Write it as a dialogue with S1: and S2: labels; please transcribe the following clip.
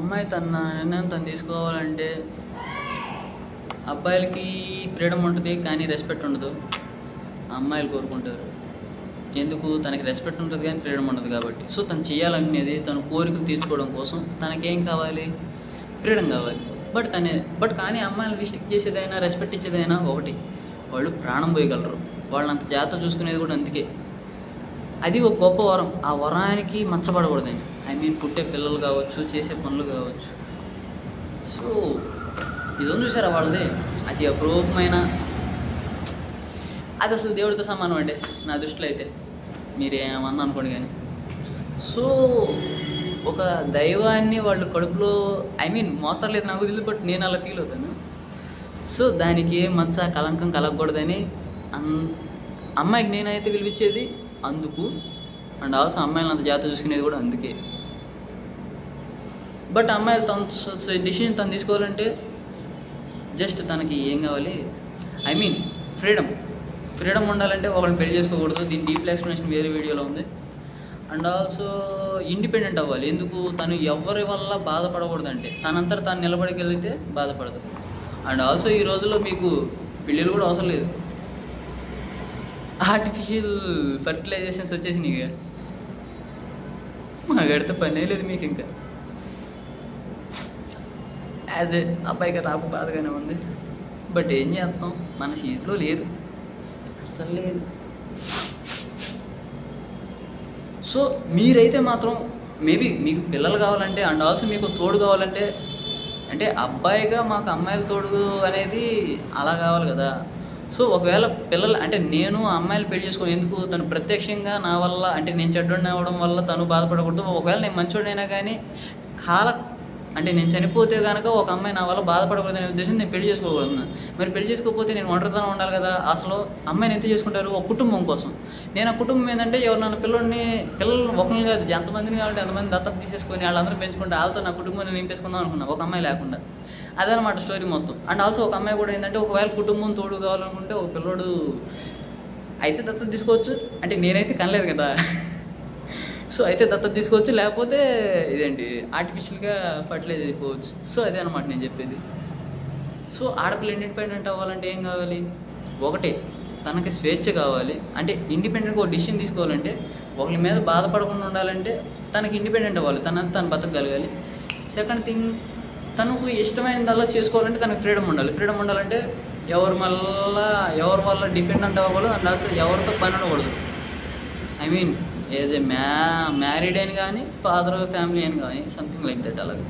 S1: అమ్మాయి తన నిర్ణయం తను తీసుకోవాలంటే అబ్బాయిలకి ఫ్రీడమ్ ఉంటుంది కానీ రెస్పెక్ట్ ఉండదు. అమ్మాయిలు కోరుకుంటారు ఎందుకు తనకి రెస్పెక్ట్ ఉంటుంది కానీ ఫ్రీడమ్ ఉండదు కాబట్టి. సో తను చేయాలనేది తన కోరికలు తీర్చుకోవడం కోసం తనకేం కావాలి, ఫ్రీడమ్ కావాలి. బట్ కానీ అమ్మాయిలు రిస్ట్రిక్ట్ చేసేదైనా రెస్పెక్ట్ ఇచ్చేదైనా ఒకటి, వాళ్ళు ప్రాణం పోయగలరు. వాళ్ళని అంత జాగ్రత్త చూసుకునేది కూడా అందుకే. అది ఒక గొప్ప వరం. ఆ వరానికి మచ్చపడకూడదని, పుట్టే పిల్లలు కావచ్చు, చేసే పనులు కావచ్చు. సో ఇదని చూసారా వాళ్ళది, అతి అపరూపమైన, అది అసలు దేవుడితో సమానం అండి నా దృష్టిలో అయితే. మీరేమన్నా అనుకోండి కానీ. సో ఒక దైవాన్ని వాళ్ళు కడుపులో మోస్తలేదు నాకు తెలియదు, బట్ నేను అలా ఫీల్ అవుతాను. సో దానికి ఏ మచ్చ కలంకం కలగకూడదని అమ్మాయికి నేనైతే విలువిచ్చేది అందుకు. అండ్ ఆల్సో అమ్మాయిలను అంత జాగ్రత్త చూసుకునేది కూడా అందుకే. బట్ అమ్మాయిలు తన డిసిషన్ తను తీసుకోవాలంటే జస్ట్ తనకి ఏం కావాలి, ఫ్రీడమ్ ఉండాలంటే ఒకరిని పెళ్లి చేసుకోకూడదు. దీని డీప్ ఎక్స్ప్లెనేషన్ వేరే వీడియోలో ఉంది. అండ్ ఆల్సో ఇండిపెండెంట్ అవ్వాలి. ఎందుకు, తను ఎవరి వల్ల బాధపడకూడదంటే తనంతట తాను నిలబడికెళ్తే బాధపడదు. అండ్ ఆల్సో ఈ రోజుల్లో మీకు పెళ్ళిళ్ళు కూడా అవసరం లేదు, ఆర్టిఫిషియల్ ఫర్టిలైజేషన్స్ వచ్చేసినాయి ఇక. మాకడితే పనే లేదు మీకు ఇంకా. యాజ్ ఏ అబ్బాయిగా నాకు బాధగానే ఉంది, బట్ ఏం చేస్తాం, మన చేతిలో లేదు, అస్సలు లేదు. సో మీరైతే మాత్రం మేబీ మీకు పిల్లలు కావాలంటే అండ్ ఆల్సో మీకు తోడు కావాలంటే, అంటే అబ్బాయిగా మాకు అమ్మాయిల తోడు అనేది అలా కావాలి కదా. సో ఒకవేళ పిల్లలు అంటే నేను అమ్మాయిలు పెళ్లి చేసుకోని ఎందుకు, తను ప్రత్యక్షంగా నా వల్ల నేను చెడ్డోడిని అవ్వడం వల్ల తను బాధపడకూడదు. ఒకవేళ నేను మంచోడైనా కానీ నేను చనిపోతే కనుక ఒక అమ్మాయి నా వల్ల బాధపడకూడదు అనే ఉద్దేశం నేను పెళ్లి చేసుకోకూడదు. మరి పెళ్లి చేసుకోకపోతే నేను ఒంటరితనం ఉండాలి కదా. అసలు అమ్మాయిని ఎంత చేసుకుంటారు, ఒక కుటుంబం కోసం. నేను ఆ కుటుంబం ఏంటంటే ఎవరు పిల్లలు ఒకరిని కాదు ఎంతమందిని కావాలంటే ఎంతమంది దత్తత తీసేసుకొని వాళ్ళందరూ పెంచుకుంటే వాళ్ళతో నా కుటుంబాన్ని నింపేసుకుందాం అనుకున్నా, ఒక అమ్మాయి లేకుండా. అదనమాట స్టోరీ మొత్తం. అండ్ ఆల్సో ఒక అమ్మాయి కూడా ఏంటంటే ఒకవేళ కుటుంబం తోడు కావాలనుకుంటే ఒక పిల్లోడు అయితే దత్తత తీసుకోవచ్చు. నేనైతే కనలేదు కదా. సో అయితే దత్తత తీసుకోవచ్చు, లేకపోతే ఆర్టిఫిషియల్గా ఫర్టిలైజ్ అయిపోవచ్చు. సో అదే అనమాట నేను చెప్పేది. సో ఆడపిల్ల ఇండిపెండెంట్ అవ్వాలంటే ఏం కావాలి, ఒకటే తనకి స్వేచ్ఛ కావాలి. ఇండిపెండెంట్గా ఒక డిసిషన్ తీసుకోవాలంటే, ఒకరి మీద బాధపడకుండా ఉండాలంటే తనకి ఇండిపెండెంట్ అవ్వాలి, తను బతకగలగాలి. సెకండ్ థింగ్, తనకు ఇష్టమైనదల్లా చేసుకోవాలంటే తనకు ఫ్రీడమ్ ఉండాలి. ఫ్రీడమ్ ఉండాలంటే ఎవరి వల్ల డిపెండెంట్ అవ్వకూడదు. అండ్ అసలు ఎవరితో పని ఉండకూడదు. యాజ్ ఏ మ్యారీడ్ అని కానీ, ఫాదర్ ఆఫ్ ఫ్యామిలీ అని కానీ, సంథింగ్ లైక్ దట్ అలాగే.